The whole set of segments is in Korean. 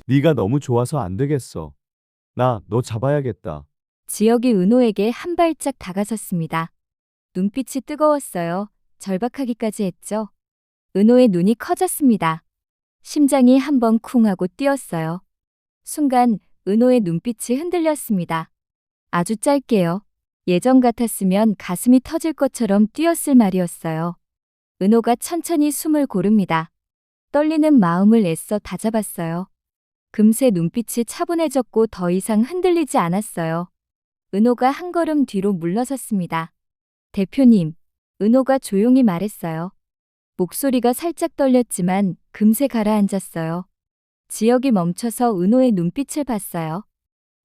네가 너무 좋아서 안 되겠어. 나 너 잡아야겠다. 지혁이 은호에게 한 발짝 다가섰습니다. 눈빛이 뜨거웠어요. 절박하기까지 했죠. 은호의 눈이 커졌습니다. 심장이 한번 쿵 하고 뛰었어요. 순간 은호의 눈빛이 흔들렸습니다. 아주 짧게요. 예전 같았으면 가슴이 터질 것처럼 뛰었을 말이었어요. 은호가 천천히 숨을 고릅니다. 떨리는 마음을 애써 다잡았어요. 금세 눈빛이 차분해졌고 더 이상 흔들리지 않았어요. 은호가 한 걸음 뒤로 물러섰습니다. 대표님, 은호가 조용히 말했어요. 목소리가 살짝 떨렸지만 금세 가라앉았어요. 지혁이 멈춰서 은호의 눈빛을 봤어요.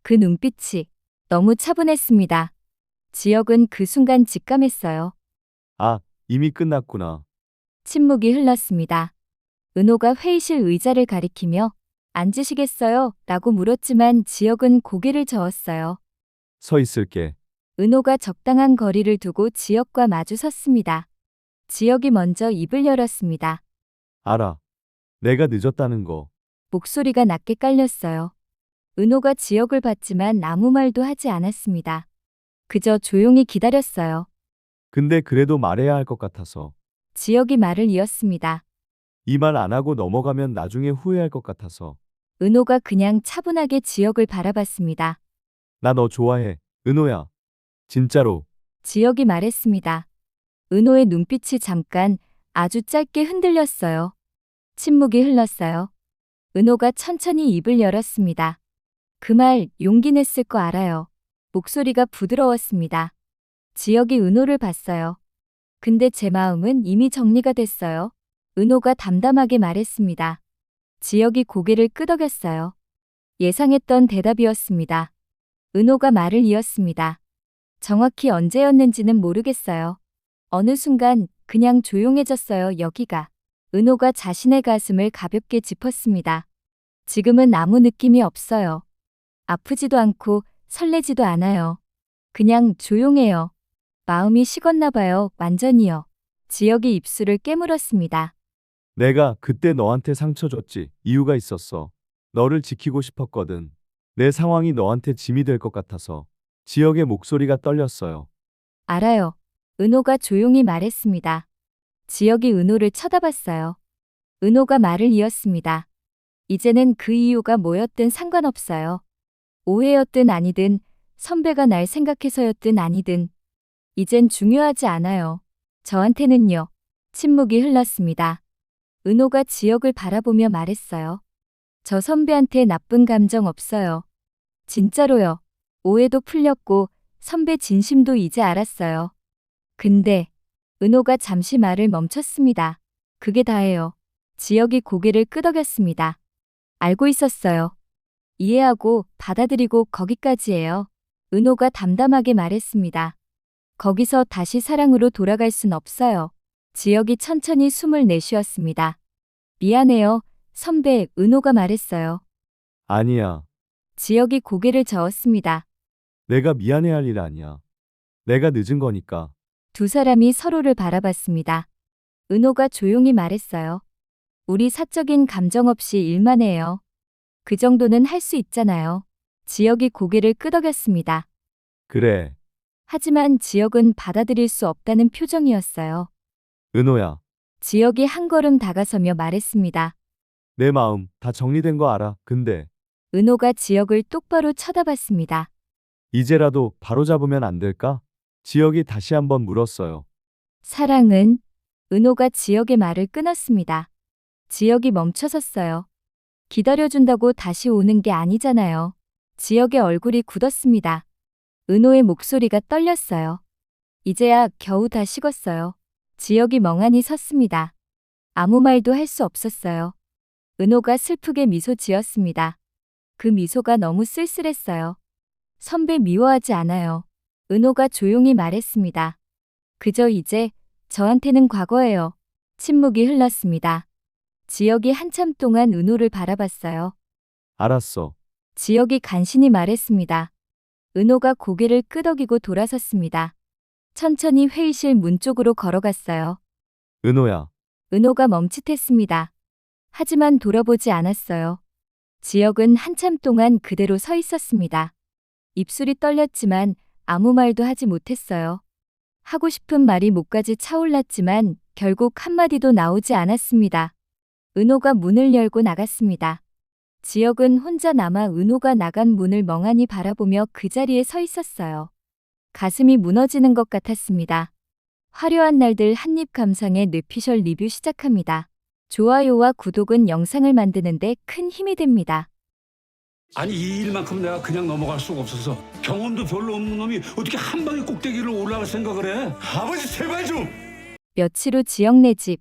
그 눈빛이 너무 차분했습니다. 지혁은 그 순간 직감했어요. 아, 이미 끝났구나. 침묵이 흘렀습니다. 은호가 회의실 의자를 가리키며 앉으시겠어요? 라고 물었지만 지혁은 고개를 저었어요. 서 있을게. 은호가 적당한 거리를 두고 지혁과 마주 섰습니다. 지혁이 먼저 입을 열었습니다. 알아. 내가 늦었다는 거. 목소리가 낮게 깔렸어요. 은호가 지혁을 봤지만 아무 말도 하지 않았습니다. 그저 조용히 기다렸어요. 근데 그래도 말해야 할 것 같아서. 지혁이 말을 이었습니다. 이 말 안 하고 넘어가면 나중에 후회할 것 같아서. 은호가 그냥 차분하게 지혁을 바라봤습니다. 나 너 좋아해. 은호야. 진짜로. 지혁이 말했습니다. 은호의 눈빛이 잠깐 아주 짧게 흔들렸어요. 침묵이 흘렀어요. 은호가 천천히 입을 열었습니다. 그 말 용기 냈을 거 알아요. 목소리가 부드러웠습니다. 지혁이 은호를 봤어요. 근데 제 마음은 이미 정리가 됐어요. 은호가 담담하게 말했습니다. 지혁이 고개를 끄덕였어요. 예상했던 대답이었습니다. 은호가 말을 이었습니다. 정확히 언제였는지는 모르겠어요. 어느 순간 그냥 조용해졌어요. 여기가. 은호가 자신의 가슴을 가볍게 짚었습니다. 지금은 아무 느낌이 없어요. 아프지도 않고 설레지도 않아요. 그냥 조용해요. 마음이 식었나 봐요. 완전히요. 지혁이 입술을 깨물었습니다. 내가 그때 너한테 상처 줬지. 이유가 있었어. 너를 지키고 싶었거든. 내 상황이 너한테 짐이 될 것 같아서. 지역의 목소리가 떨렸어요. 알아요. 은호가 조용히 말했습니다. 지혁이 은호를 쳐다봤어요. 은호가 말을 이었습니다. 이제는 그 이유가 뭐였든 상관없어요. 오해였든 아니든, 선배가 날 생각해서였든 아니든, 이젠 중요하지 않아요. 저한테는요. 침묵이 흘렀습니다. 은호가 지혁을 바라보며 말했어요. 저 선배한테 나쁜 감정 없어요. 진짜로요. 오해도 풀렸고 선배 진심도 이제 알았어요. 근데 은호가 잠시 말을 멈췄습니다. 그게 다예요. 지혁이 고개를 끄덕였습니다. 알고 있었어요. 이해하고 받아들이고 거기까지예요. 은호가 담담하게 말했습니다. 거기서 다시 사랑으로 돌아갈 순 없어요. 지혁이 천천히 숨을 내쉬었습니다. 미안해요. 선배, 은호가 말했어요. 아니야. 지혁이 고개를 저었습니다. 내가 미안해할 일 아니야. 내가 늦은 거니까. 두 사람이 서로를 바라봤습니다. 은호가 조용히 말했어요. 우리 사적인 감정 없이 일만 해요. 그 정도는 할 수 있잖아요. 지혁이 고개를 끄덕였습니다. 그래. 하지만 지혁은 받아들일 수 없다는 표정이었어요. 은호야. 지혁이 한 걸음 다가서며 말했습니다. 내 마음 다 정리된 거 알아. 근데 은호가 지혁을 똑바로 쳐다봤습니다. 이제라도 바로잡으면 안 될까? 지역이 다시 한번 물었어요. 사랑은? 은호가 지혁의 말을 끊었습니다. 지혁이 멈춰섰어요. 기다려준다고 다시 오는 게 아니잖아요. 지혁의 얼굴이 굳었습니다. 은호의 목소리가 떨렸어요. 이제야 겨우 다 식었어요. 지혁이 멍하니 섰습니다. 아무 말도 할 수 없었어요. 은호가 슬프게 미소 지었습니다. 그 미소가 너무 쓸쓸했어요. 선배 미워하지 않아요. 은호가 조용히 말했습니다. 그저 이제 저한테는 과거예요. 침묵이 흘렀습니다. 지혁이 한참 동안 은호를 바라봤어요. 알았어. 지혁이 간신히 말했습니다. 은호가 고개를 끄덕이고 돌아섰습니다. 천천히 회의실 문 쪽으로 걸어갔어요. 은호야. 은호가 멈칫했습니다. 하지만 돌아보지 않았어요. 지역은 한참 동안 그대로 서 있었습니다. 입술이 떨렸지만 아무 말도 하지 못했어요. 하고 싶은 말이 목까지 차올랐지만 결국 한마디도 나오지 않았습니다. 은호가 문을 열고 나갔습니다. 지역은 혼자 남아 은호가 나간 문을 멍하니 바라보며 그 자리에 서 있었어요. 가슴이 무너지는 것 같았습니다. 화려한 날들 한입 감상의 뇌피셜 리뷰 시작합니다. 좋아요와 구독은 영상을 만드는데 큰 힘이 됩니다. 아니 이 일만큼 내가 그냥 넘어갈 수가 없어서 경험도 별로 없는 놈이 어떻게 한 방에 꼭대기를 올라갈 생각을 해? 아버지 제발 좀! 며칠 후 지역네 집.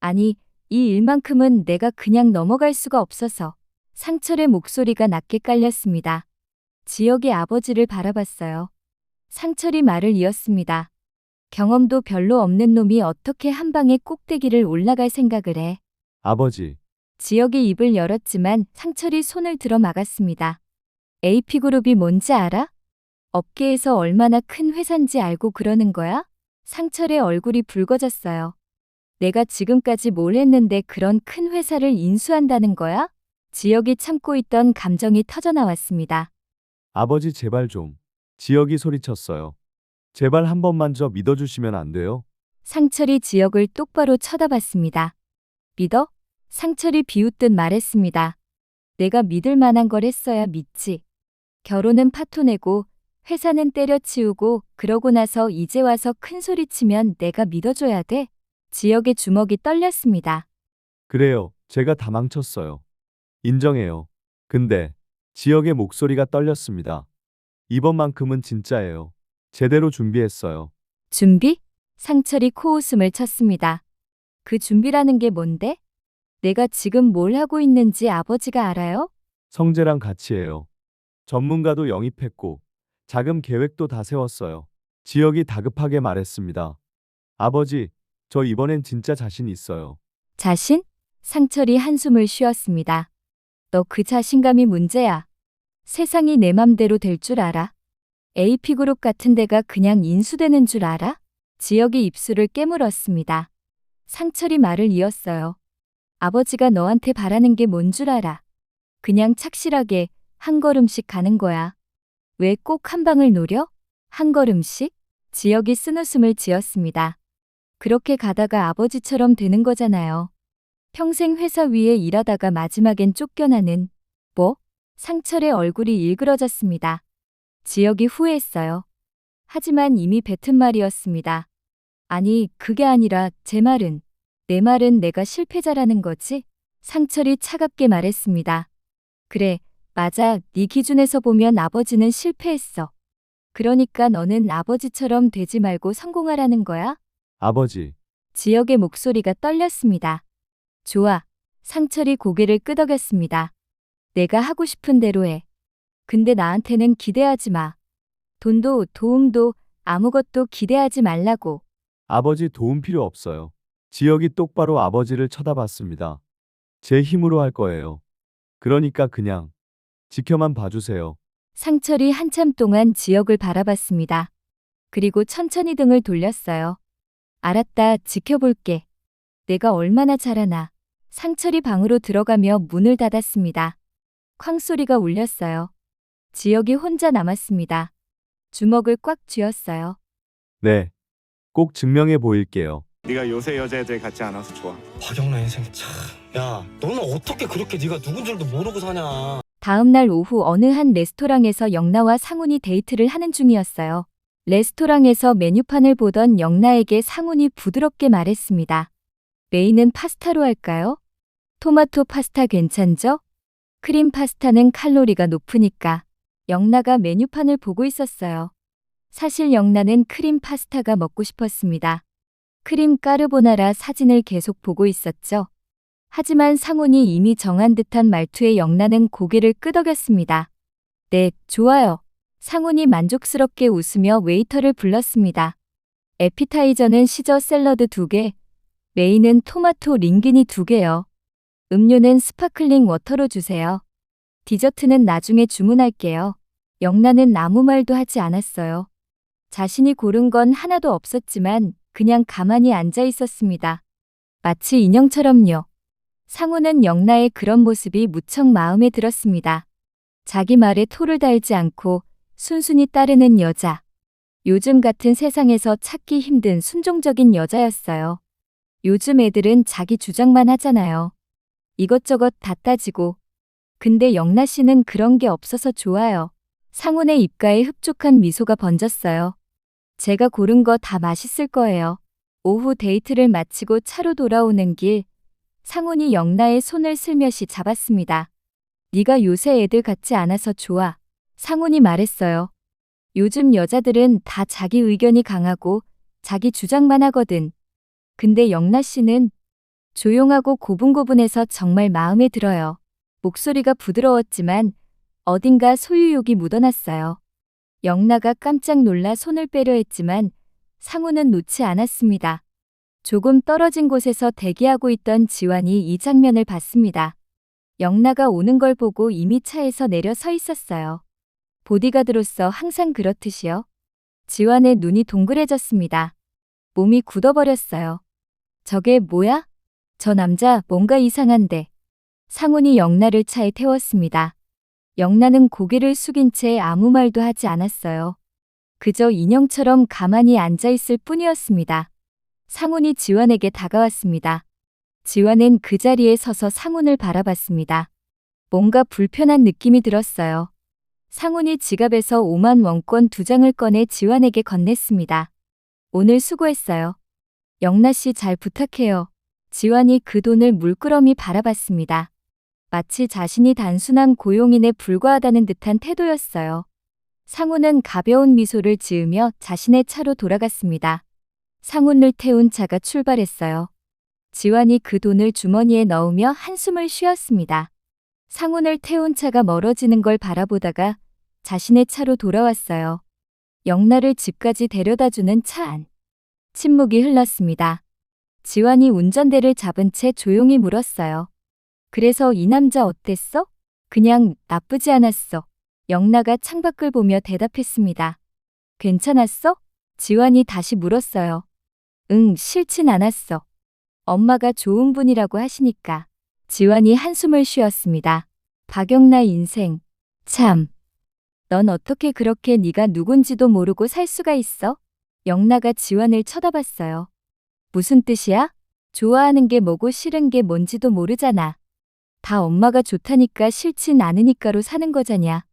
아니, 이 일만큼은 내가 그냥 넘어갈 수가 없어서 상철의 목소리가 낮게 깔렸습니다. 지역의 아버지를 바라봤어요. 상철이 말을 이었습니다. 경험도 별로 없는 놈이 어떻게 한 방에 꼭대기를 올라갈 생각을 해. 아버지, 지역이 입을 열었지만 상철이 손을 들어 막았습니다. AP그룹이 뭔지 알아? 업계에서 얼마나 큰 회사인지 알고 그러는 거야? 상철의 얼굴이 붉어졌어요. 내가 지금까지 뭘 했는데 그런 큰 회사를 인수한다는 거야? 지역이 참고 있던 감정이 터져나왔습니다. 아버지 제발 좀. 지역이 소리쳤어요. 제발 한 번만 저 믿어주시면 안 돼요? 상철이 지역을 똑바로 쳐다봤습니다. 믿어? 상철이 비웃듯 말했습니다. 내가 믿을 만한 걸 했어야 믿지. 결혼은 파토내고 회사는 때려치우고 그러고 나서 이제 와서 큰 소리 치면 내가 믿어줘야 돼? 지역의 주먹이 떨렸습니다. 그래요. 제가 다 망쳤어요. 인정해요. 근데 지역의 목소리가 떨렸습니다. 이번만큼은 진짜예요. 제대로 준비했어요. 준비? 상철이 코웃음을 쳤습니다. 그 준비라는 게 뭔데? 내가 지금 뭘 하고 있는지 아버지가 알아요? 성재랑 같이 해요. 전문가도 영입했고 자금 계획도 다 세웠어요. 지역이 다급하게 말했습니다. 아버지, 저 이번엔 진짜 자신 있어요. 자신? 상철이 한숨을 쉬었습니다. 너 그 자신감이 문제야. 세상이 내 맘대로 될 줄 알아? AP그룹 같은 데가 그냥 인수되는 줄 알아? 지역이 입술을 깨물었습니다. 상철이 말을 이었어요. 아버지가 너한테 바라는 게 뭔 줄 알아? 그냥 착실하게 한 걸음씩 가는 거야. 왜 꼭 한 방을 노려? 한 걸음씩? 지역이 쓴웃음을 지었습니다. 그렇게 가다가 아버지처럼 되는 거잖아요. 평생 회사 위에 일하다가 마지막엔 쫓겨나는. 뭐? 상철의 얼굴이 일그러졌습니다. 지역이 후회했어요. 하지만 이미 뱉은 말이었습니다. 아니, 그게 아니라 내 말은 내가 실패자라는 거지? 상철이 차갑게 말했습니다. 그래, 맞아. 네 기준에서 보면 아버지는 실패했어. 그러니까 너는 아버지처럼 되지 말고 성공하라는 거야? 아버지, 지역의 목소리가 떨렸습니다. 좋아. 상철이 고개를 끄덕였습니다. 내가 하고 싶은 대로 해. 근데 나한테는 기대하지 마. 돈도 도움도 아무것도 기대하지 말라고. 아버지 도움 필요 없어요. 지역이 똑바로 아버지를 쳐다봤습니다. 제 힘으로 할 거예요. 그러니까 그냥 지켜만 봐주세요. 상철이 한참 동안 지역을 바라봤습니다. 그리고 천천히 등을 돌렸어요. 알았다, 지켜볼게. 내가 얼마나 잘하나. 상철이 방으로 들어가며 문을 닫았습니다. 쾅 소리가 울렸어요. 지역이 혼자 남았습니다. 주먹을 꽉 쥐었어요. 네, 꼭 증명해 보일게요. 네가 요새 여자애들 같지 않아서 좋아. 박영란 인생 참. 야, 너는 어떻게 그렇게 네가 누군 줄도 모르고 사냐. 다음 날 오후 어느 한 레스토랑에서 영나와 상훈이 데이트를 하는 중이었어요. 레스토랑에서 메뉴판을 보던 영나에게 상훈이 부드럽게 말했습니다. 메인은 파스타로 할까요? 토마토 파스타 괜찮죠? 크림 파스타는 칼로리가 높으니까. 영나가 메뉴판을 보고 있었어요. 사실 영나는 크림 파스타가 먹고 싶었습니다. 크림 까르보나라 사진을 계속 보고 있었죠. 하지만 상훈이 이미 정한 듯한 말투에 영나는 고개를 끄덕였습니다. 네, 좋아요. 상훈이 만족스럽게 웃으며 웨이터를 불렀습니다. 에피타이저는 시저 샐러드 2개, 메인은 토마토 링기니 2개요. 음료는 스파클링 워터로 주세요. 디저트는 나중에 주문할게요. 영나는 아무 말도 하지 않았어요. 자신이 고른 건 하나도 없었지만 그냥 가만히 앉아 있었습니다. 마치 인형처럼요. 상우는 영나의 그런 모습이 무척 마음에 들었습니다. 자기 말에 토를 달지 않고 순순히 따르는 여자. 요즘 같은 세상에서 찾기 힘든 순종적인 여자였어요. 요즘 애들은 자기 주장만 하잖아요. 이것저것 다 따지고. 근데 영나 씨는 그런 게 없어서 좋아요. 상훈의 입가에 흡족한 미소가 번졌어요. 제가 고른 거 다 맛있을 거예요. 오후 데이트를 마치고 차로 돌아오는 길, 상훈이 영나의 손을 슬며시 잡았습니다. 네가 요새 애들 같지 않아서 좋아. 상훈이 말했어요. 요즘 여자들은 다 자기 의견이 강하고 자기 주장만 하거든. 근데 영나 씨는 조용하고 고분고분해서 정말 마음에 들어요. 목소리가 부드러웠지만 어딘가 소유욕이 묻어났어요. 영나가 깜짝 놀라 손을 빼려 했지만 상우는 놓지 않았습니다. 조금 떨어진 곳에서 대기하고 있던 지환이 이 장면을 봤습니다. 영나가 오는 걸 보고 이미 차에서 내려 서 있었어요. 보디가드로서 항상 그렇듯이요. 지환의 눈이 동그래졌습니다. 몸이 굳어버렸어요. 저게 뭐야? 저 남자 뭔가 이상한데. 상훈이 영나를 차에 태웠습니다. 영나는 고개를 숙인 채 아무 말도 하지 않았어요. 그저 인형처럼 가만히 앉아있을 뿐이었습니다. 상훈이 지환에게 다가왔습니다. 지환은 그 자리에 서서 상훈을 바라봤습니다. 뭔가 불편한 느낌이 들었어요. 상훈이 지갑에서 5만 원권 2장을 꺼내 지환에게 건넸습니다. 오늘 수고했어요. 영나 씨 잘 부탁해요. 지환이 그 돈을 물끄러미 바라봤습니다. 마치 자신이 단순한 고용인에 불과하다는 듯한 태도였어요. 상훈은 가벼운 미소를 지으며 자신의 차로 돌아갔습니다. 상훈을 태운 차가 출발했어요. 지환이 그 돈을 주머니에 넣으며 한숨을 쉬었습니다. 상훈을 태운 차가 멀어지는 걸 바라보다가 자신의 차로 돌아왔어요. 영나를 집까지 데려다주는 차 안. 침묵이 흘렀습니다. 지환이 운전대를 잡은 채 조용히 물었어요. 그래서 이 남자 어땠어? 그냥 나쁘지 않았어. 영나가 창밖을 보며 대답했습니다. 괜찮았어? 지환이 다시 물었어요. 응, 싫진 않았어. 엄마가 좋은 분이라고 하시니까. 지환이 한숨을 쉬었습니다. 박영나 인생. 참. 넌 어떻게 그렇게 네가 누군지도 모르고 살 수가 있어? 영나가 지환을 쳐다봤어요. 무슨 뜻이야? 좋아하는 게 뭐고 싫은 게 뭔지도 모르잖아. 다 엄마가 좋다니까 싫진 않으니까로 사는 거잖냐.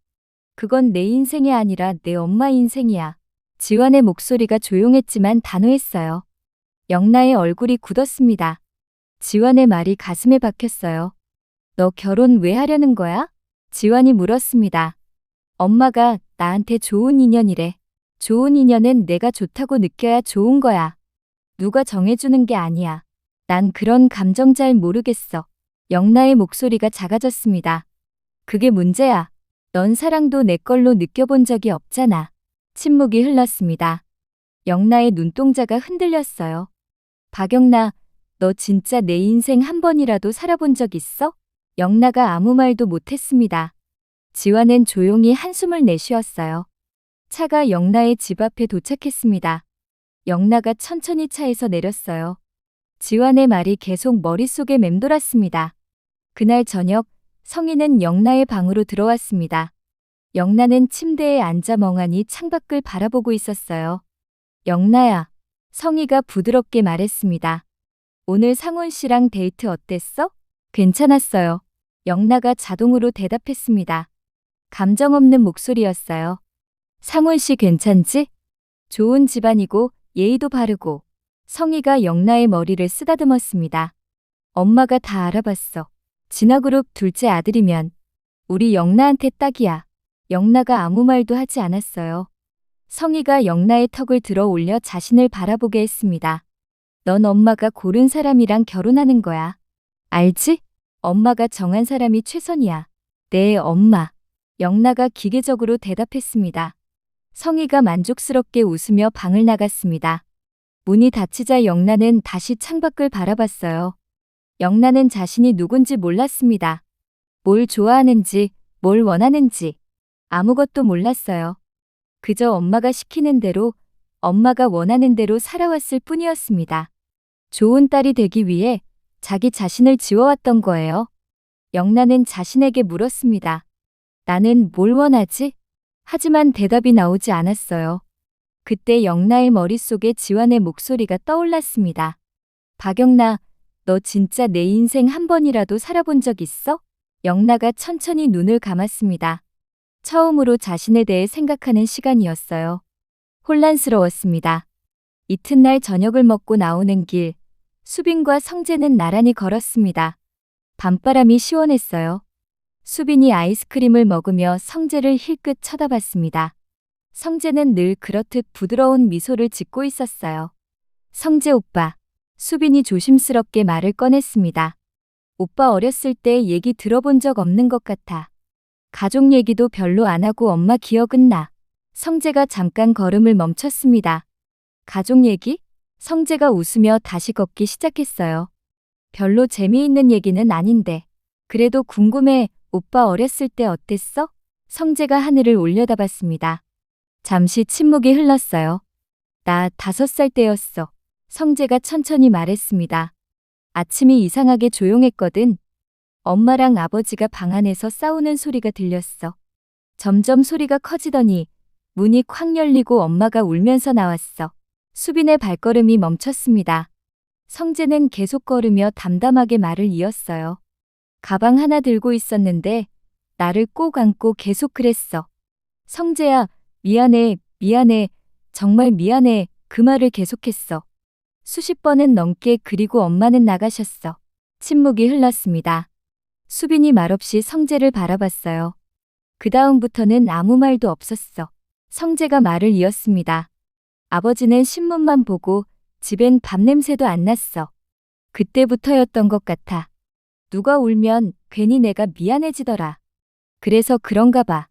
그건 내 인생이 아니라 내 엄마 인생이야. 지환의 목소리가 조용했지만 단호했어요. 영나의 얼굴이 굳었습니다. 지환의 말이 가슴에 박혔어요. 너 결혼 왜 하려는 거야? 지환이 물었습니다. 엄마가 나한테 좋은 인연이래. 좋은 인연은 내가 좋다고 느껴야 좋은 거야. 누가 정해주는 게 아니야. 난 그런 감정 잘 모르겠어. 영나의 목소리가 작아졌습니다. 그게 문제야. 넌 사랑도 내 걸로 느껴본 적이 없잖아. 침묵이 흘렀습니다. 영나의 눈동자가 흔들렸어요. 박영나, 너 진짜 내 인생 한 번이라도 살아본 적 있어? 영나가 아무 말도 못했습니다. 지환은 조용히 한숨을 내쉬었어요. 차가 영나의 집 앞에 도착했습니다. 영나가 천천히 차에서 내렸어요. 지환의 말이 계속 머릿속에 맴돌았습니다. 그날 저녁, 성희는 영나의 방으로 들어왔습니다. 영나는 침대에 앉아 멍하니 창밖을 바라보고 있었어요. 영나야, 성희가 부드럽게 말했습니다. 오늘 상훈 씨랑 데이트 어땠어? 괜찮았어요. 영나가 자동으로 대답했습니다. 감정 없는 목소리였어요. 상훈 씨 괜찮지? 좋은 집안이고 예의도 바르고. 성희가 영나의 머리를 쓰다듬었습니다. 엄마가 다 알아봤어. 진화그룹 둘째 아들이면 우리 영나한테 딱이야. 영나가 아무 말도 하지 않았어요. 성희가 영나의 턱을 들어 올려 자신을 바라보게 했습니다. 넌 엄마가 고른 사람이랑 결혼하는 거야. 알지? 엄마가 정한 사람이 최선이야. 네, 엄마. 영나가 기계적으로 대답했습니다. 성희가 만족스럽게 웃으며 방을 나갔습니다. 문이 닫히자 영나는 다시 창밖을 바라봤어요. 영나는 자신이 누군지 몰랐습니다. 뭘 좋아하는지, 뭘 원하는지 아무것도 몰랐어요. 그저 엄마가 시키는 대로, 엄마가 원하는 대로 살아왔을 뿐이었습니다. 좋은 딸이 되기 위해 자기 자신을 지워왔던 거예요. 영란은 자신에게 물었습니다. 나는 뭘 원하지? 하지만 대답이 나오지 않았어요. 그때 영라의 머릿속에 지환의 목소리가 떠올랐습니다. 박영나, 너 진짜 내 인생 한 번이라도 살아본 적 있어? 영라가 천천히 눈을 감았습니다. 처음으로 자신에 대해 생각하는 시간이었어요. 혼란스러웠습니다. 이튿날 저녁을 먹고 나오는 길, 수빈과 성재는 나란히 걸었습니다. 밤바람이 시원했어요. 수빈이 아이스크림을 먹으며 성재를 힐끗 쳐다봤습니다. 성재는 늘 그렇듯 부드러운 미소를 짓고 있었어요. 성재 오빠, 수빈이 조심스럽게 말을 꺼냈습니다. 오빠 어렸을 때 얘기 들어본 적 없는 것 같아. 가족 얘기도 별로 안 하고 엄마 기억은 나. 성재가 잠깐 걸음을 멈췄습니다. 가족 얘기? 성재가 웃으며 다시 걷기 시작했어요. 별로 재미있는 얘기는 아닌데. 그래도 궁금해. 오빠 어렸을 때 어땠어? 성재가 하늘을 올려다봤습니다. 잠시 침묵이 흘렀어요. 나 5살 때였어. 성재가 천천히 말했습니다. 아침이 이상하게 조용했거든. 엄마랑 아버지가 방 안에서 싸우는 소리가 들렸어. 점점 소리가 커지더니 문이 콱 열리고 엄마가 울면서 나왔어. 수빈의 발걸음이 멈췄습니다. 성재는 계속 걸으며 담담하게 말을 이었어요. 가방 하나 들고 있었는데 나를 꼭 안고 계속 그랬어. 성재야, 미안해, 미안해, 정말 미안해. 그 말을 계속했어. 수십 번은 넘게. 그리고 엄마는 나가셨어. 침묵이 흘렀습니다. 수빈이 말없이 성재를 바라봤어요. 그 다음부터는 아무 말도 없었어. 성재가 말을 이었습니다. 아버지는 신문만 보고 집엔 밥 냄새도 안 났어. 그때부터였던 것 같아. 누가 울면 괜히 내가 미안해지더라. 그래서 그런가 봐.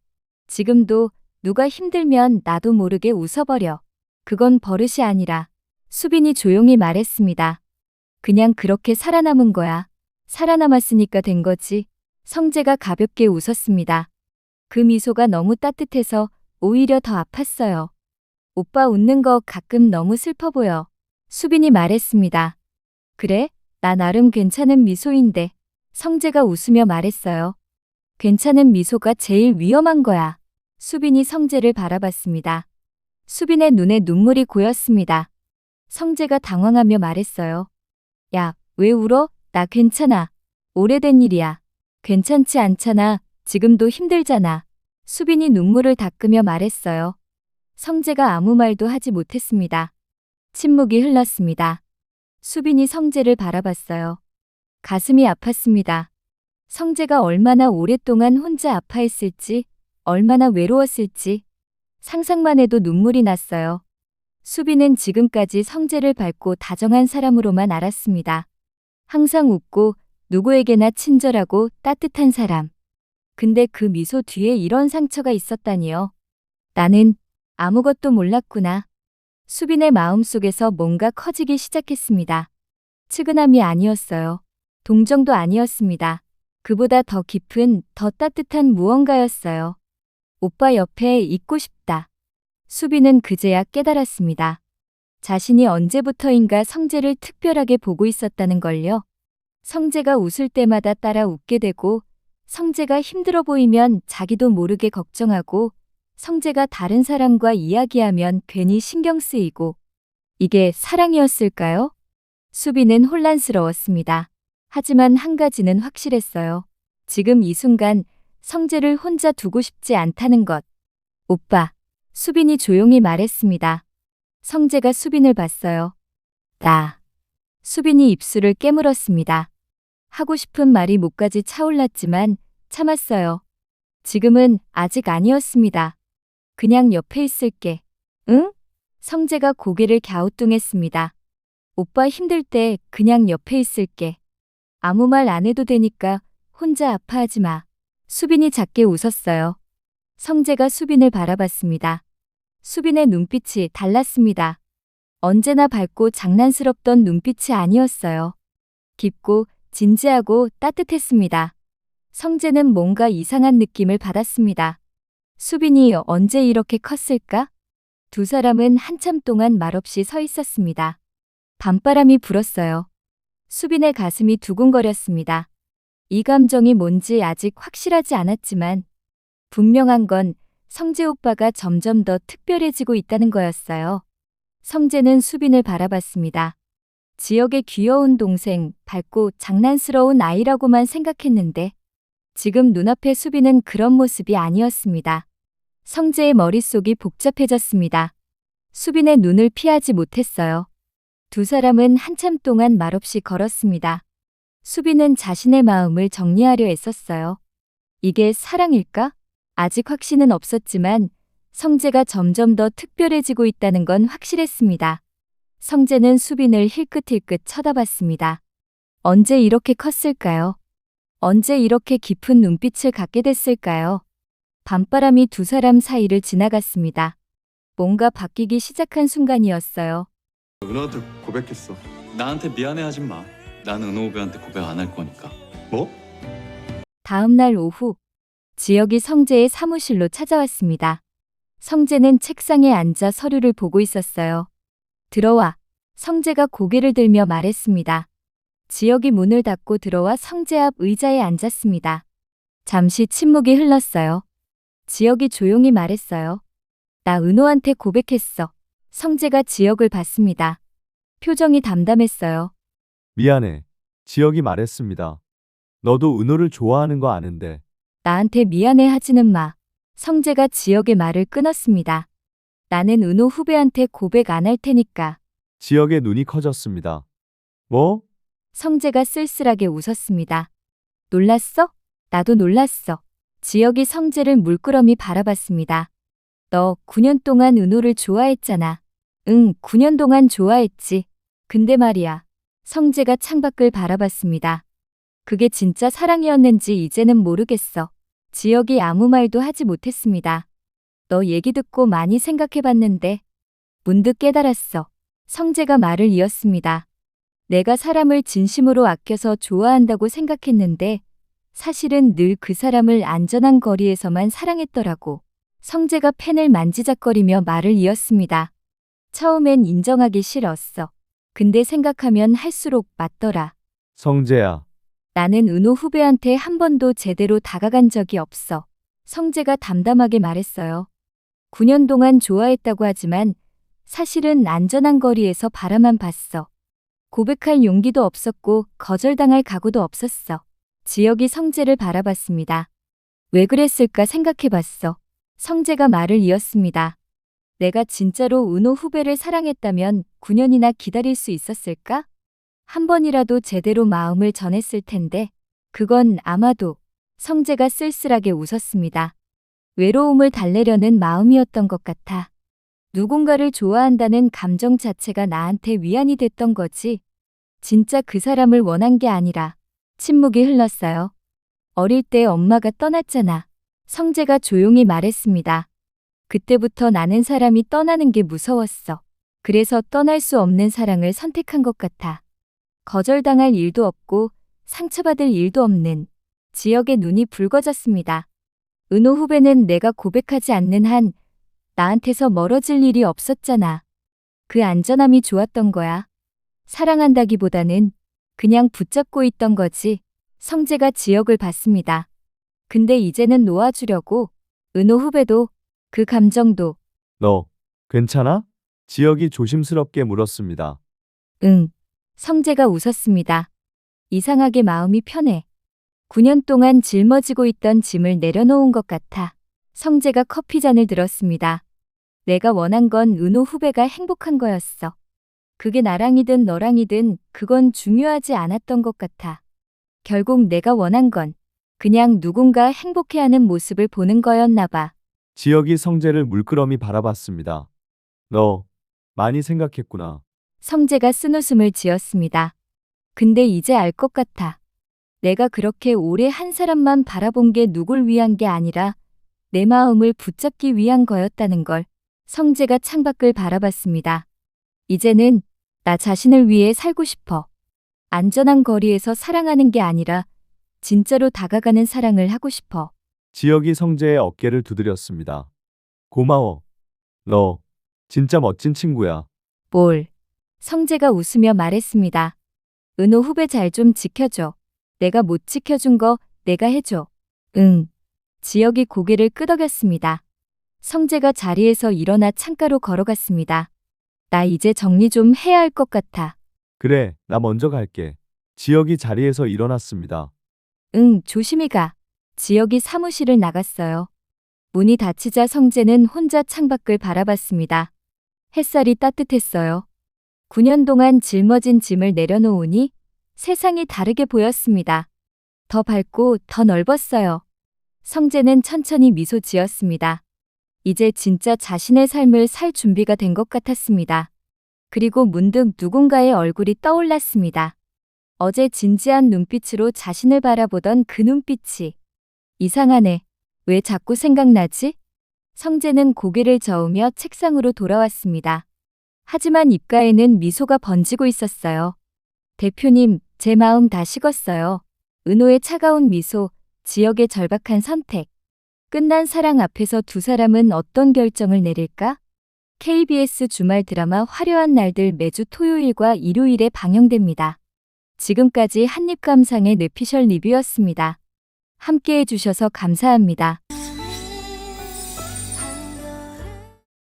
지금도 누가 힘들면 나도 모르게 웃어버려. 그건 버릇이 아니라. 수빈이 조용히 말했습니다. 그냥 그렇게 살아남은 거야. 살아남았으니까 된 거지. 성재가 가볍게 웃었습니다. 그 미소가 너무 따뜻해서 오히려 더 아팠어요. 오빠 웃는 거 가끔 너무 슬퍼 보여. 수빈이 말했습니다. 그래? 나 나름 괜찮은 미소인데. 성재가 웃으며 말했어요. 괜찮은 미소가 제일 위험한 거야. 수빈이 성재를 바라봤습니다. 수빈의 눈에 눈물이 고였습니다. 성재가 당황하며 말했어요. 야, 왜 울어? 나 괜찮아. 오래된 일이야. 괜찮지 않잖아. 지금도 힘들잖아. 수빈이 눈물을 닦으며 말했어요. 성재가 아무 말도 하지 못했습니다. 침묵이 흘렀습니다. 수빈이 성재를 바라봤어요. 가슴이 아팠습니다. 성재가 얼마나 오랫동안 혼자 아파했을지, 얼마나 외로웠을지 상상만 해도 눈물이 났어요. 수빈은 지금까지 성재를 밝고 다정한 사람으로만 알았습니다. 항상 웃고 누구에게나 친절하고 따뜻한 사람. 근데 그 미소 뒤에 이런 상처가 있었다니요. 나는 아무것도 몰랐구나. 수빈의 마음속에서 뭔가 커지기 시작했습니다. 측은함이 아니었어요. 동정도 아니었습니다. 그보다 더 깊은, 더 따뜻한 무언가였어요. 오빠 옆에 있고 싶다. 수빈은 그제야 깨달았습니다. 자신이 언제부터인가 성재를 특별하게 보고 있었다는 걸요. 성재가 웃을 때마다 따라 웃게 되고, 성재가 힘들어 보이면 자기도 모르게 걱정하고, 성재가 다른 사람과 이야기하면 괜히 신경 쓰이고. 이게 사랑이었을까요? 수빈은 혼란스러웠습니다. 하지만 한 가지는 확실했어요. 지금 이 순간 성재를 혼자 두고 싶지 않다는 것. 오빠. 수빈이 조용히 말했습니다. 성재가 수빈을 봤어요. 나. 수빈이 입술을 깨물었습니다. 하고 싶은 말이 목까지 차올랐지만 참았어요. 지금은 아직 아니었습니다. 그냥 옆에 있을게. 응? 성재가 고개를 갸우뚱했습니다. 오빠 힘들 때 그냥 옆에 있을게. 아무 말 안 해도 되니까 혼자 아파하지 마. 수빈이 작게 웃었어요. 성재가 수빈을 바라봤습니다. 수빈의 눈빛이 달랐습니다. 언제나 밝고 장난스럽던 눈빛이 아니었어요. 깊고 진지하고 따뜻했습니다. 성재는 뭔가 이상한 느낌을 받았습니다. 수빈이 언제 이렇게 컸을까? 두 사람은 한참 동안 말없이 서 있었습니다. 밤바람이 불었어요. 수빈의 가슴이 두근거렸습니다. 이 감정이 뭔지 아직 확실하지 않았지만 분명한 건 성재 오빠가 점점 더 특별해지고 있다는 거였어요. 성재는 수빈을 바라봤습니다. 지역의 귀여운 동생, 밝고 장난스러운 아이라고만 생각했는데 지금 눈앞의 수빈은 그런 모습이 아니었습니다. 성재의 머릿속이 복잡해졌습니다. 수빈의 눈을 피하지 못했어요. 두 사람은 한참 동안 말없이 걸었습니다. 수빈은 자신의 마음을 정리하려 애썼어요. 이게 사랑일까? 아직 확신은 없었지만 성재가 점점 더 특별해지고 있다는 건 확실했습니다. 성재는 수빈을 힐끗힐끗 쳐다봤습니다. 언제 이렇게 컸을까요? 언제 이렇게 깊은 눈빛을 갖게 됐을까요? 밤바람이 두 사람 사이를 지나갔습니다. 뭔가 바뀌기 시작한 순간이었어요. 은호한테 고백했어. 나한테 미안해하진 마. 난 은호 후배한테 고백 안 할 거니까. 뭐? 다음 날 오후, 지혁이 성재의 사무실로 찾아왔습니다. 성재는 책상에 앉아 서류를 보고 있었어요. 들어와. 성재가 고개를 들며 말했습니다. 지혁이 문을 닫고 들어와 성재 앞 의자에 앉았습니다. 잠시 침묵이 흘렀어요. 지혁이 조용히 말했어요. 나 은호한테 고백했어. 성재가 지혁을 봤습니다. 표정이 담담했어요. 미안해. 지혁이 말했습니다. 너도 은호를 좋아하는 거 아는데. 나한테 미안해 하지는 마. 성재가 지혁의 말을 끊었습니다. 나는 은호 후배한테 고백 안 할 테니까. 지혁의 눈이 커졌습니다. 뭐? 성재가 쓸쓸하게 웃었습니다. 놀랐어? 나도 놀랐어. 지혁이 성재를 물끄러미 바라봤습니다. 너 9년 동안 은호를 좋아했잖아. 응, 9년 동안 좋아했지. 근데 말이야. 성재가 창밖을 바라봤습니다. 그게 진짜 사랑이었는지 이제는 모르겠어. 지혁이 아무 말도 하지 못했습니다. 너 얘기 듣고 많이 생각해봤는데 문득 깨달았어. 성재가 말을 이었습니다. 내가 사람을 진심으로 아껴서 좋아한다고 생각했는데 사실은 늘 그 사람을 안전한 거리에서만 사랑했더라고. 성재가 펜을 만지작거리며 말을 이었습니다. 처음엔 인정하기 싫었어. 근데 생각하면 할수록 맞더라. 성재야. 나는 은호 후배한테 한 번도 제대로 다가간 적이 없어. 성재가 담담하게 말했어요. 9년 동안 좋아했다고 하지만 사실은 안전한 거리에서 바라만 봤어. 고백할 용기도 없었고 거절당할 각오도 없었어. 지혁이 성재를 바라봤습니다. 왜 그랬을까 생각해봤어. 성재가 말을 이었습니다. 내가 진짜로 은호 후배를 사랑했다면 9년이나 기다릴 수 있었을까? 한 번이라도 제대로 마음을 전했을 텐데 그건 아마도. 성재가 쓸쓸하게 웃었습니다. 외로움을 달래려는 마음이었던 것 같아. 누군가를 좋아한다는 감정 자체가 나한테 위안이 됐던 거지. 진짜 그 사람을 원한 게 아니라. 침묵이 흘렀어요. 어릴 때 엄마가 떠났잖아. 성재가 조용히 말했습니다. 그때부터 나는 사람이 떠나는 게 무서웠어. 그래서 떠날 수 없는 사랑을 선택한 것 같아. 거절당할 일도 없고 상처받을 일도 없는. 지혁의 눈이 붉어졌습니다. 은호 후배는 내가 고백하지 않는 한 나한테서 멀어질 일이 없었잖아. 그 안전함이 좋았던 거야. 사랑한다기보다는 그냥 붙잡고 있던 거지. 성재가 지혁을 봤습니다. 근데 이제는 놓아주려고. 은호 후배도 그 감정도. 너 괜찮아? 지혁이 조심스럽게 물었습니다. 응. 성재가 웃었습니다. 이상하게 마음이 편해. 9년 동안 짊어지고 있던 짐을 내려놓은 것 같아. 성재가 커피잔을 들었습니다. 내가 원한 건 은호 후배가 행복한 거였어. 그게 나랑이든 너랑이든 그건 중요하지 않았던 것 같아. 결국 내가 원한 건 그냥 누군가 행복해하는 모습을 보는 거였나 봐. 지혁이 성재를 물끄러미 바라봤습니다. 너 많이 생각했구나. 성재가 쓴웃음을 지었습니다. 근데 이제 알 것 같아. 내가 그렇게 오래 한 사람만 바라본 게 누굴 위한 게 아니라 내 마음을 붙잡기 위한 거였다는 걸. 성재가 창밖을 바라봤습니다. 이제는 나 자신을 위해 살고 싶어. 안전한 거리에서 사랑하는 게 아니라 진짜로 다가가는 사랑을 하고 싶어. 지혁이 성재의 어깨를 두드렸습니다. 고마워. 너 진짜 멋진 친구야. 뭘? 성재가 웃으며 말했습니다. 은호 후배 잘 좀 지켜줘. 내가 못 지켜준 거 내가 해줘. 응. 지혁이 고개를 끄덕였습니다. 성재가 자리에서 일어나 창가로 걸어갔습니다. 나 이제 정리 좀 해야 할 것 같아. 그래, 나 먼저 갈게. 지혁이 자리에서 일어났습니다. 응, 조심히 가. 지혁이 사무실을 나갔어요. 문이 닫히자 성재는 혼자 창밖을 바라봤습니다. 햇살이 따뜻했어요. 9년 동안 짊어진 짐을 내려놓으니 세상이 다르게 보였습니다. 더 밝고 더 넓었어요. 성재는 천천히 미소 지었습니다. 이제 진짜 자신의 삶을 살 준비가 된 것 같았습니다. 그리고 문득 누군가의 얼굴이 떠올랐습니다. 어제 진지한 눈빛으로 자신을 바라보던 그 눈빛이. 이상하네. 왜 자꾸 생각나지? 성재는 고개를 저으며 책상으로 돌아왔습니다. 하지만 입가에는 미소가 번지고 있었어요. 대표님, 제 마음 다 식었어요. 은호의 차가운 미소, 지혁의 절박한 선택. 끝난 사랑 앞에서 두 사람은 어떤 결정을 내릴까? KBS 주말 드라마 화려한 날들 매주 토요일과 일요일에 방영됩니다. 지금까지 한입감상의 뇌피셜 리뷰였습니다. 함께 해주셔서 감사합니다.